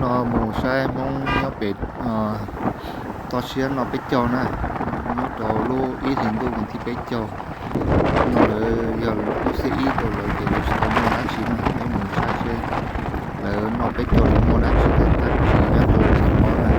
nó mù xe mong nó bị to xuyên nó bị trâu nè nó trâu lu ý thì lu còn thì bị trâu nó là giờ nó sẽ ý rồi là cái lúc sau nó đã chỉ là cái mù xe xe là nó bị trâu nó đã chỉ là cái chỉ là tôi sẽ có là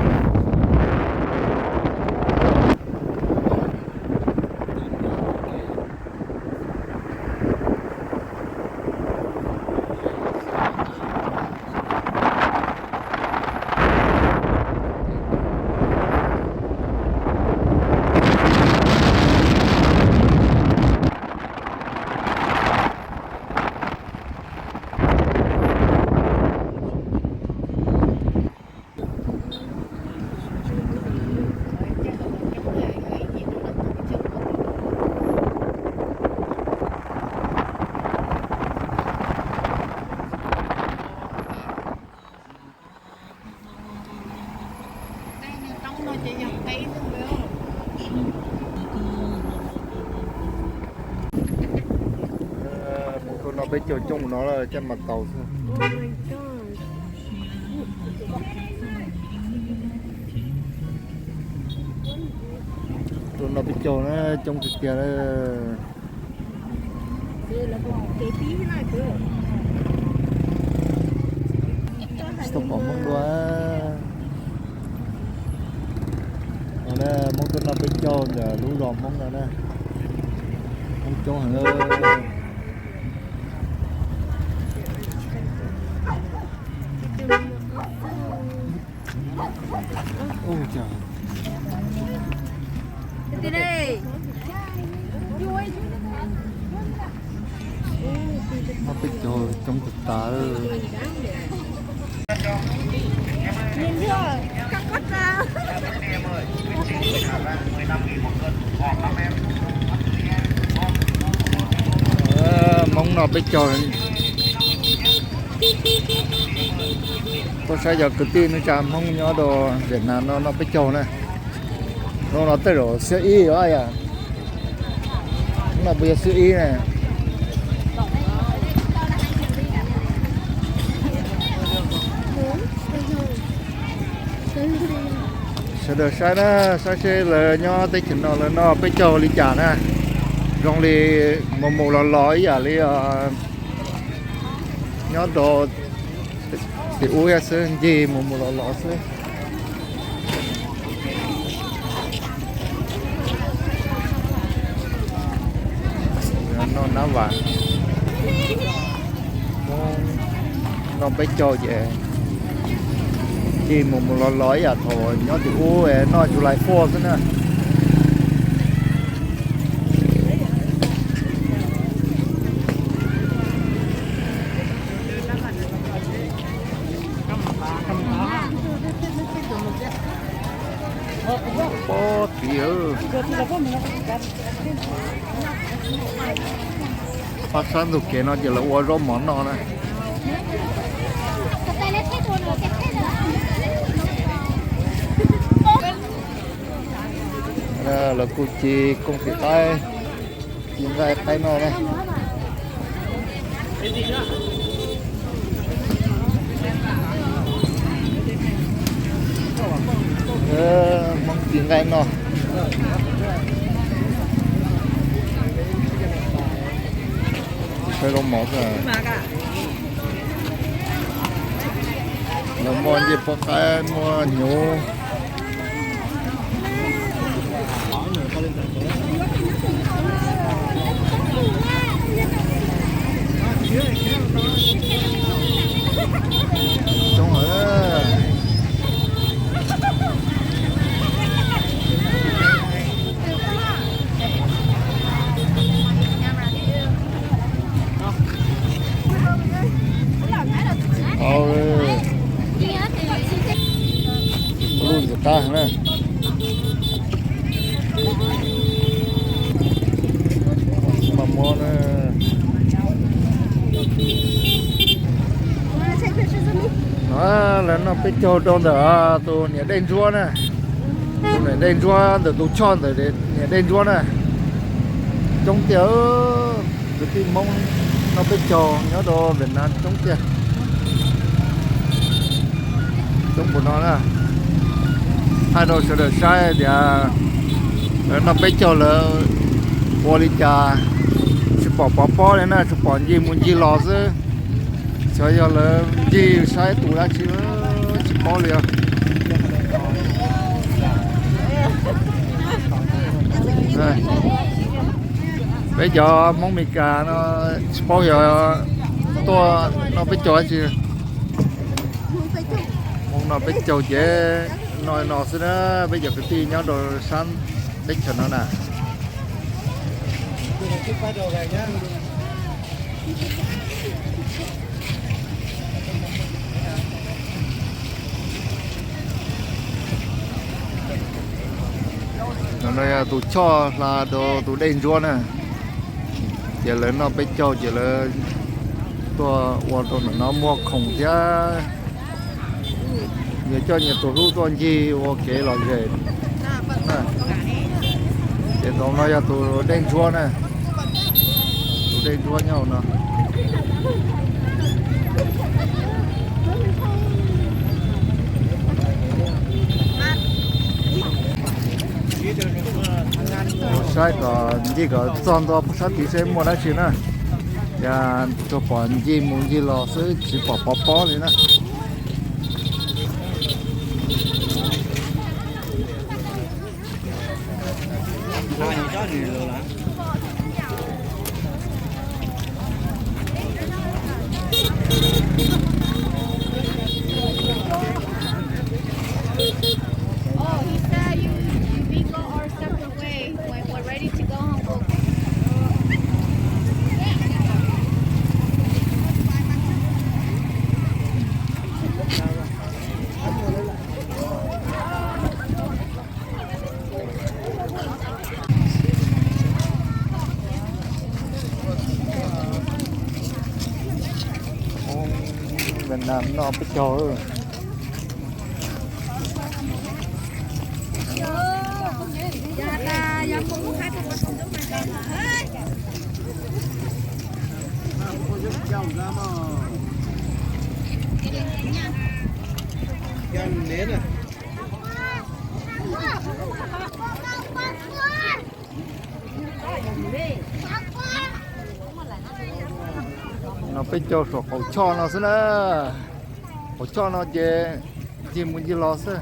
nó bị trâu chung nó là trên mặt tàu thôi. Tụi nó bị trâu nó trong thực kia nó stop bỏ mong quá nè mong tụi nó bị trâu giờ lũ đòn mong nè mong trâu hả ôi trời đi đây nó bị trâu trong thực tế nhìn chưa cắt cắt ra mong nó bị trâu tôi sẽ giờ cứ tin nó chạm không nhớ đồ Việt Nam nó bị trâu này nó tới rồi siêu y rồi ai à nó bây giờ siêu y này sẽ được sai đó sai là nhớ tới chuyện nó là nó bị trâu đi trả nè rong đi một lò lói à đi nhớ đồ thì uống sẽ gì một lò lói sẽ nó náo vàng nó bị trâu vậy chỉ một lò lói à thôi nhớ thì uống nó chủ lại phô thế nè bó tiểu phát sáng được kia nó chỉ là uống rôm món nó này là cô chị công ty tay chị gai tay nó này mong chị gai nó phải lông mỏ rồi nó mua gì bỏ cái mua nhiều trong ở luôn của ta này mà mua nó là nó bị trâu trong đó tụi nhà đen chúa nè tụi này đen chúa từ tụi chọn từ nhà đen chúa nè trong tiểu từ khi mong nó bị trâu nhớ đồ Việt Nam trong tiểu trong của nó nè hai đồ sẽ được sai thì nó bị trâu là bò trà sẽ bỏ này nè sẽ bỏ gì muốn gì lò chứ cho giờ là gì sai tủ ra chứ chỉ bỏ liền đây bây giờ món mì cà nó bao giờ to nó biết cho chứ món nó biết cho dễ nói nó sẽ đó bây giờ cái tí nhau đồ sẵn biết cho nó nè nó nói tụ cho là đồ tụ đen ruộng nè giờ lớn nó biết cho giờ là tua hoàn toàn nó mua khủng chứ giờ cho nhà tụ rú toàn gì ok là gì giờ tụ nói là tụ đen ruộng nè tụ đen ruộng nhau nè sai có gì có toàn đó bớt tí xem mua đã chứ nè, ya cho bọn gì muốn gì lo sẽ chỉ bỏ đi nè. Việt Nam nó biết cho nó biết cho sổ khẩu cho nó xem nè khẩu cho nó về gì muốn gì lo xem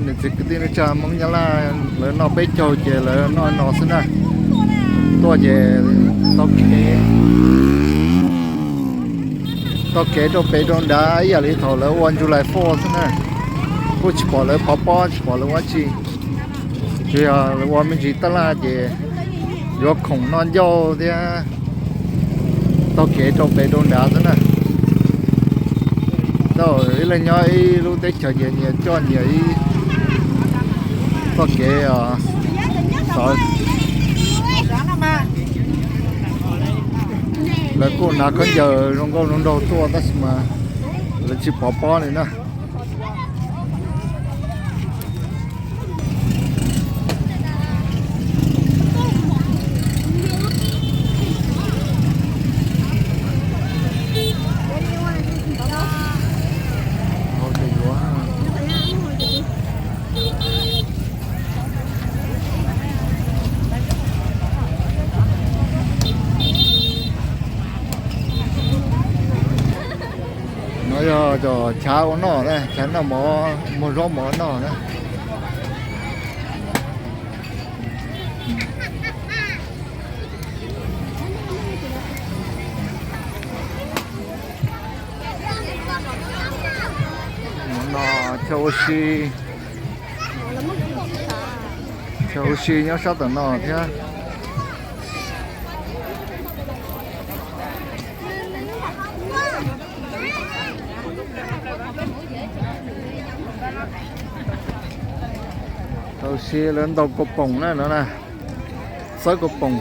nên chỉ cái tin cha mong nhá là nó biết cho chị là nó xin này tôi về tôi kể cho bé don đá giờ đi thầu là 1 July 4 xin này tôi chỉ bỏ là chỉ bỏ là quá chi thì là mình chỉ ta là gì do khủng non dâu thì tôi kể cho bé don đá xin này rồi là nhoi lúc đấy chờ nhiều cho nhiều có cái rồi là cô nào có giờ trong con nó đầu to đó mà là chỉ bỏ này nè cho cháo nó này chén là mỏ rau mỏ nó này nó châu xi nhớ sao tận nó thế châu xi lên đầu cột bông này nữa nè sới cột bông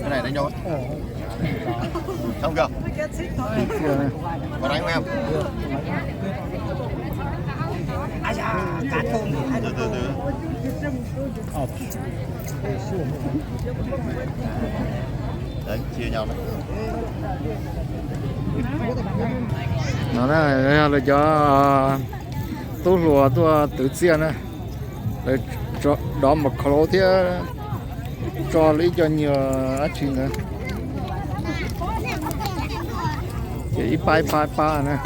cái này đánh nhau xong chưa có đánh không em từ từ từ đấy chia nhau nó là cho tôi lùa tôi tự nhiên này để cho đó một khẩu thì cho lấy cho nhiều ăn chín nữa chỉ bay này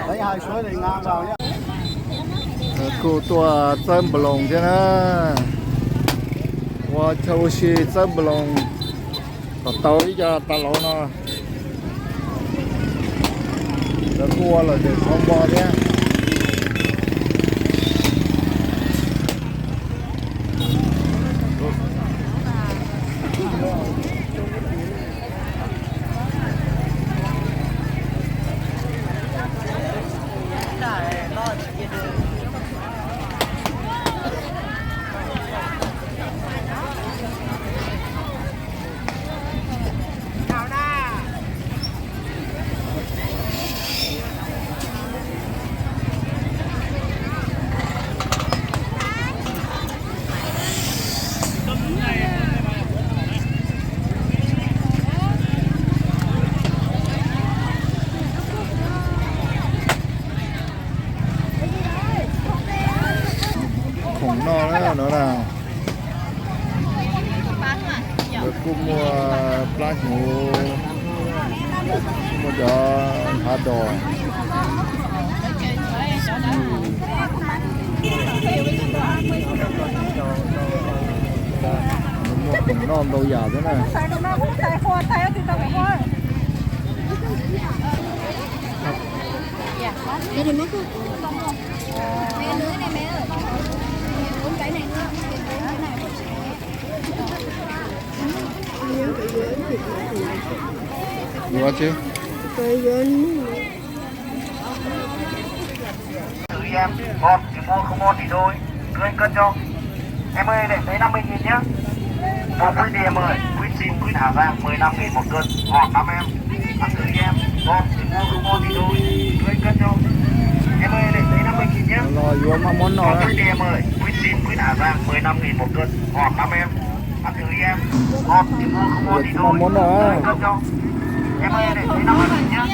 lấy hai suối này ngang vào nhé cô tua chân bờ lồng thế nè qua châu xi chân bờ lồng tối cho ta lẩu nó để mua là để không bỏ nhé khủng no đó nó là được cũng mua plastic mua cho hạt đỏ mua khủng non đâu già thế này Đây này mấy cô. Mẹ lưới này mẹ ơi. 4 cái này nữa. Cái này. mua chứ em ngon thì mua không ngon thì thôi cứ anh cân cho em ơi để thấy 50.000 nhá một quý đi em ơi quý sim quý Hà Giang 15.000 một cân ngọt lắm em ăn thử đi em ngon thì mua không ngon thì thôi cứ anh cân cho em ơi để thấy 50.000 nhá rồi vô mà món nọ một quý đi em ơi quý sim quý Hà Giang 15.000 một cân ngọt lắm em ăn thử đi em ngon thì mua không ngon thì thôi cứ anh cân cho em ơi để thấy 50.000 nhá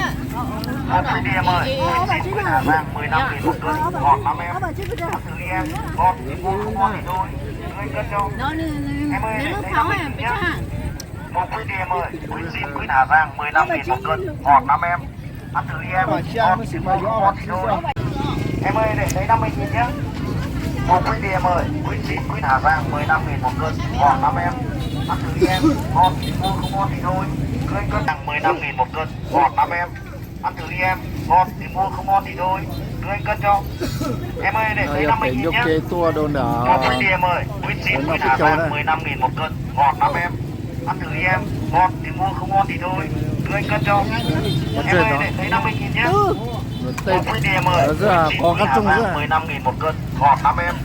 một quý đi em ơi quý sim quý Hà Giang 15.000 một cân ngọt lắm em ăn thử đi em ngon thì mua không ngon thì thôi cứ anh cân cho em ơi để thấy 50.000 nhá một quý đi em ơi quý sim quý Hà Giang 15.000 một cân ngọt lắm em ăn thử đi em ngon thì mua không ngon thì thôi em ơi để thấy 50.000 nhá một quý đi em ơi quý sim quý Hà Giang 15.000 một cân ngọt lắm em ăn thử đi em ngon thì mua không ngon thì thôi cứ anh cân bằng 15.000 một cân ngọt lắm em ăn thử đi em, ngon thì mua không ngon thì thôi, đưa anh cân cho. Em ơi để thấy 50 nghìn nhá. cái tua đồn đã Ngon đi em ơi, quýt xịn quýt Hà Giang 15.000 một cân, ngọt lắm em. Ăn thử đi em, ngon thì mua không ngon thì thôi, đưa anh cân cho. Em ơi để thấy 50 nghìn nhá. Ngon quýt đi em ơi, quýt xịn quýt Hà Giang 15.000 một cân, ngọt lắm em.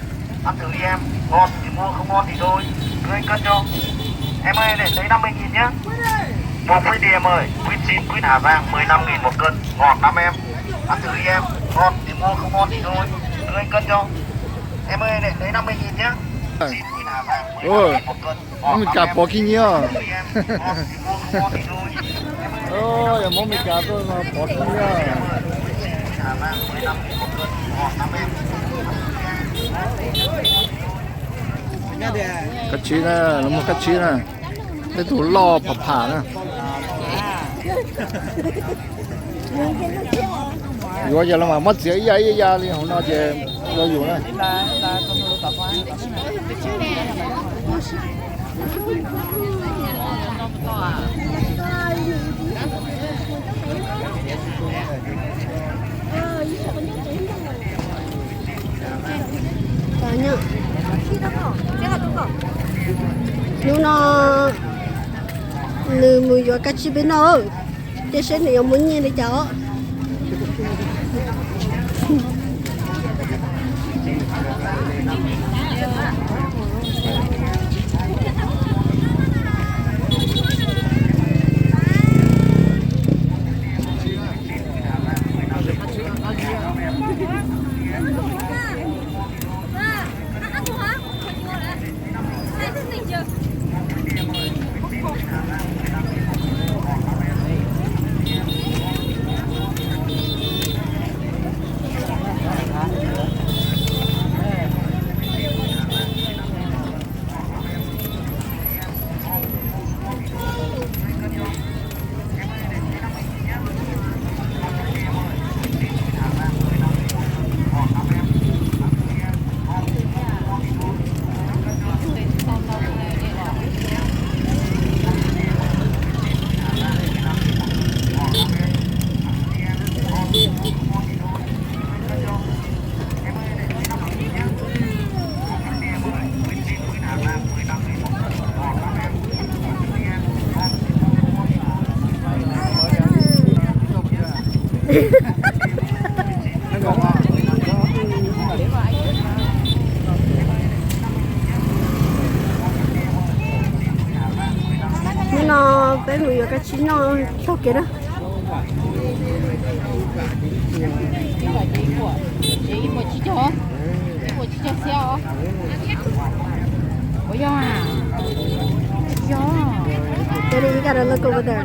Ăn thử đi em, ngon thì mua không ngon thì thôi, đưa anh cân cho. Em ơi để thấy 50 nghìn nhá. Một quýt đi em ơi, quýt xịn quýt Hà Giang 15.000 một cân, ngọt lắm em. Ăn thử đi em, ngon thì mua không ngon thì thôi, đưa anh cân cho. Em ơi để thấy 50 nghìn nhá. Xịn quýt Hà Giang 15.000 một cân, ngọt mình lắm cả em. bỏ kinh nhá Ăn thử đi em, ngon thì mua không ngon thì thôi. ôi em muốn mình cả tôi mà bỏ kinh nhá Quýt xịn quýt Hà Giang 15.000 một cân, ngọt lắm em. cái chí này là một cái chí này cái thủ lo phập phả này rồi giờ là mà mất dễ dây ra đi không nói chuyện lo dùng này Banyak. Nhưng nó lừa mùi vào cái chi bên nó cái xe này ông muốn nhìn để cháu nhưng nó bé mùi vào cái chi nó sao kia đó Daddy, you gotta look over there.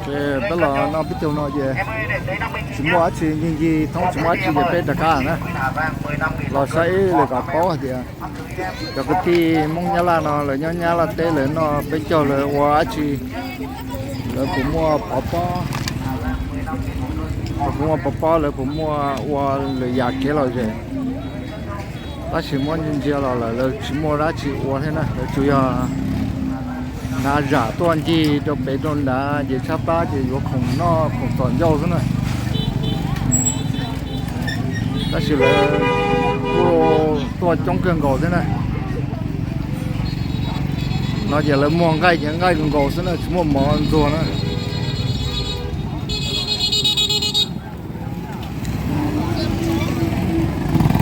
cái đó là nó biết đâu nó về Em ơi để thấy 50 nghìn chúng nhá. mua chỉ những gì thông chúng mua chỉ để bên đặc cả nữa Quýt Hà Giang 15.000 là sẽ là có có thì Ăn thử đi em. cho cái thì mong nhá là nó là nhá là tê là nó bên cho là hoa chỉ là cũng mua bò cũng mua bò là cũng mua hoa là giá kia là gì ta chỉ mua những gì là chỉ mua ra chỉ hoa thế này là chủ yếu na giả toàn gì cho bé con đã gì sắp ba gì có khủng nó khủng toàn dâu thế này ta chỉ là toàn trong cơn gỗ thế này nó chỉ là mua ngay những ngay cơn gỗ thế này chỉ mua món rồi nữa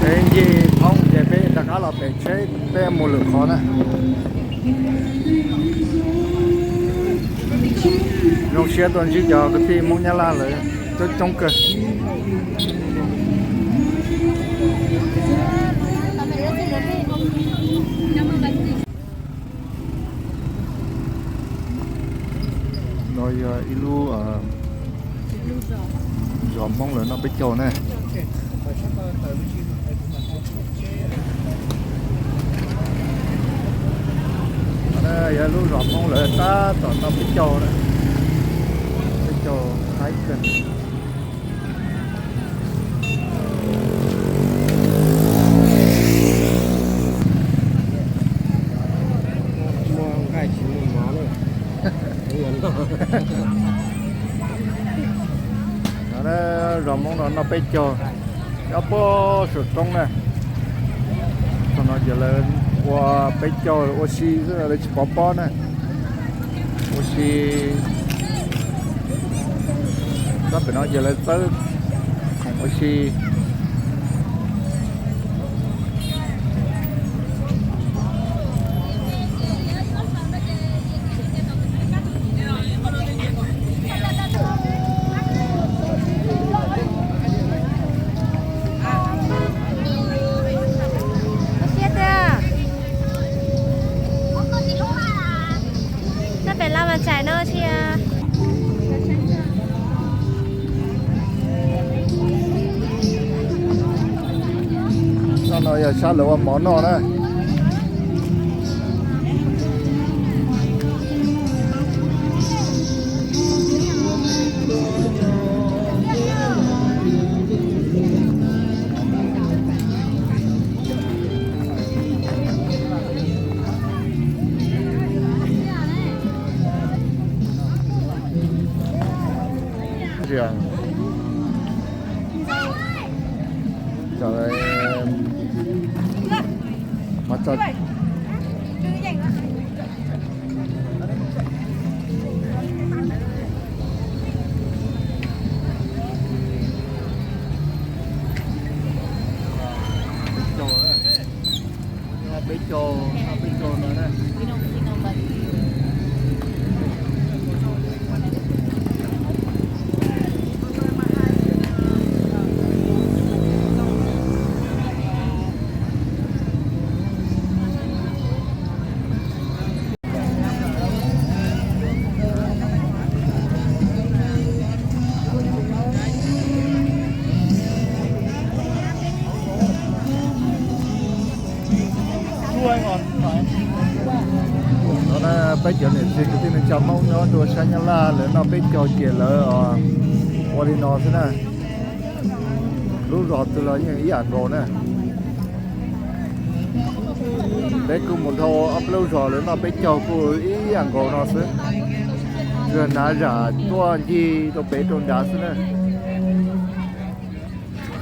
cái gì không để bé tất cả là bé chế bé một lượng khó này dùng xe toàn chỉ cho cái thì mong nhà la lại tôi trong cơ rồi ilu giò mong là nó biết chỗ này đây ilu giò mong là ta toàn nó biết chỗ này biết chỗ thái cần nó rồi món nó bé cho nó po sụt trong này còn nó giờ là qua bé cho oxy rất là chỉ bỏ này oxy đó phải nói giờ là tới không oxy nó giờ sao lựa món nó đấy rồi trời mặt trời bé trâu nữa đây nó bây giờ này thì cái này cho mong nó đồ xanh la rồi nó bây giờ chỉ là ori nó thế này lúc rồi từ là những ý ảnh rồi nè đấy cũng một thô upload rồi rồi nó bây giờ của ý ảnh rồi nó sẽ rồi nó ra toan gì đồ bé tôn đá thế này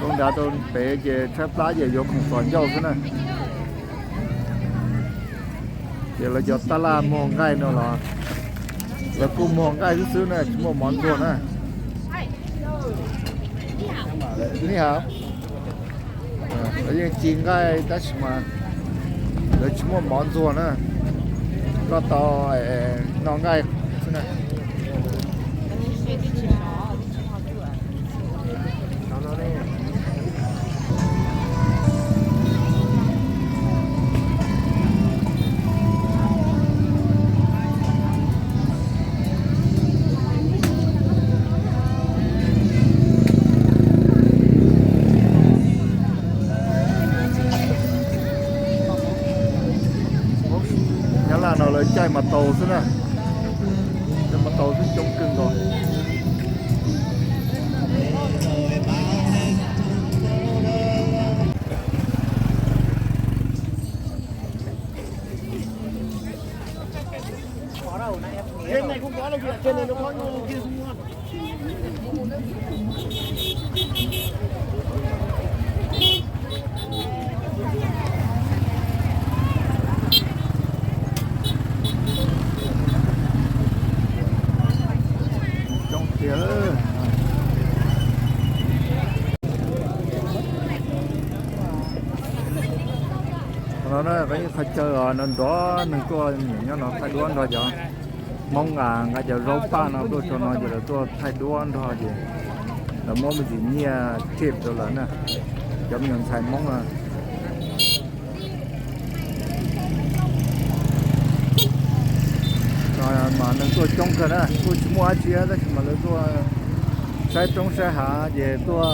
tôn đá tôn bé về trap lá về vô cùng toàn dâu thế này giờ là giọt ta la mòn gai nó là cùng mòn gai thứ này chúng một món ruột nàyนี่ครับแล้วยังจริงก็ได้ชิมาแล้วชิมว่าหมอนส่วนนะก็ต่อน้องไก่ใช่ไหมnó lấy chạy mặt tàu thế này, mặt tàu rất chống cứng rồi. Trên này không có đâu, trên này nó có nhưng kia không ngon. Nó cái khai chơi rồi nên đó nên có những nó thay đoán rồi chứ mong là ngay giờ rau pa nó tôi cho nó giờ tôi thay đoán thôi chứ là mong mình chỉ nhia chép rồi là nè giống như thay mong là rồi mà nên tôi trong cái đó tôi chỉ mua chia đó mà lấy tôi sai trong xe hạ về tôi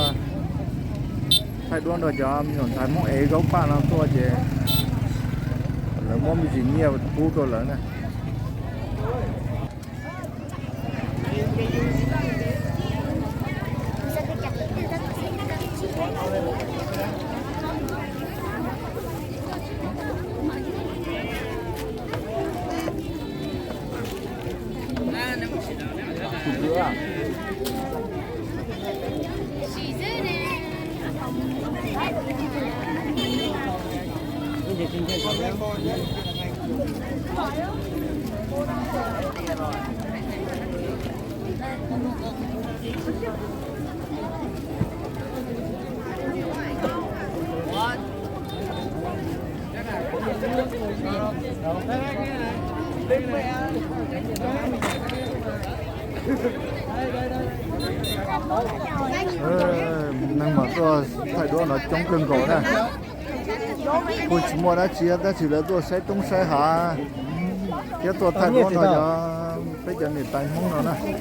thay đoán rồi cho mình thay mong ấy rau pa nó tôi về là món gì nhiều bút rồi là nè chụp nữa à? Nhưng mà tôi thay đổi nó trong cơn gỗ nè. Cô chỉ mua đã chỉ là tôi sẽ tung sẽ hạ. Cái tôi thay đổi nó cho bây giờ người ta mong nó nè.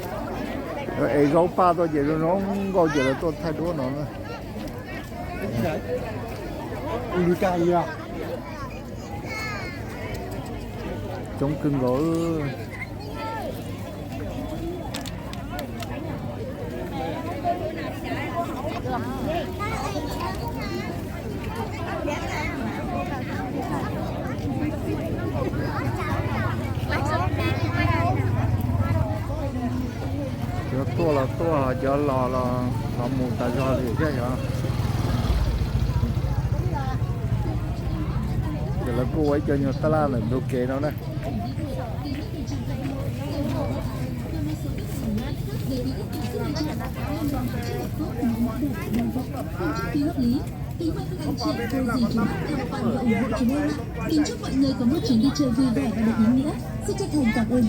Rồi ấy gấu pa tôi giờ nó gấu giờ là tôi thay đổi nó nè. Trong cơn gỗ. Tua giờ lò một tại do thì cái gì giờ là cô ấy cho nhiều ta la là đồ kề nó đấy. Kính chúc mọi người có một chuyến đi chơi vui vẻ và được ý nghĩa. Xin chân thành cảm ơn.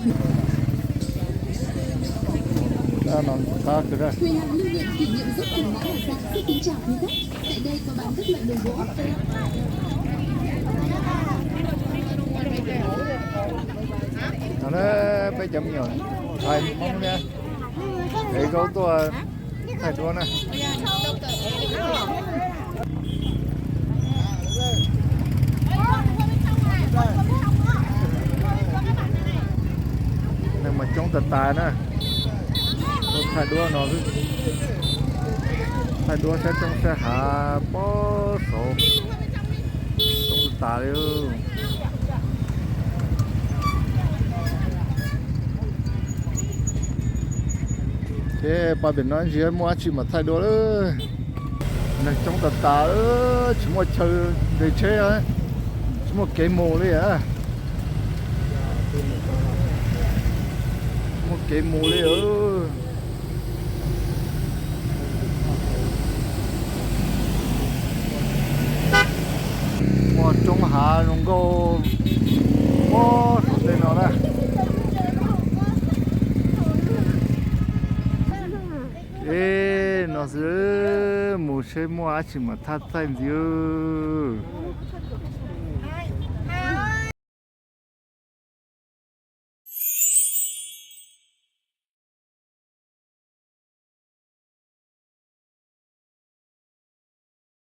Nó ta cứ ra. Quầy hàng lưu niệm kỷ niệm giúp cùng mã Hà Giang xin kính chào quý khách. Tại đây có bán các loại đồ gỗ. Nó bây giờ nhiều. Ai mong nha. Để có tôi thay đổi nè. Nhưng mà trong tật tài nè. Thay đua nó thay đua sẽ trong xe hạ bó sổ trong tà luôn thế bà biển nói gì mua chỉ mà thay đua nữa này trong tà nữa chỉ một chơi để chơi á chỉ một cái mồ đấy à một cái mồ đấy ơ trong hạ nó có bó số tên nó nè ê nó sẽ mua xe mua chỉ mà thắt tay gì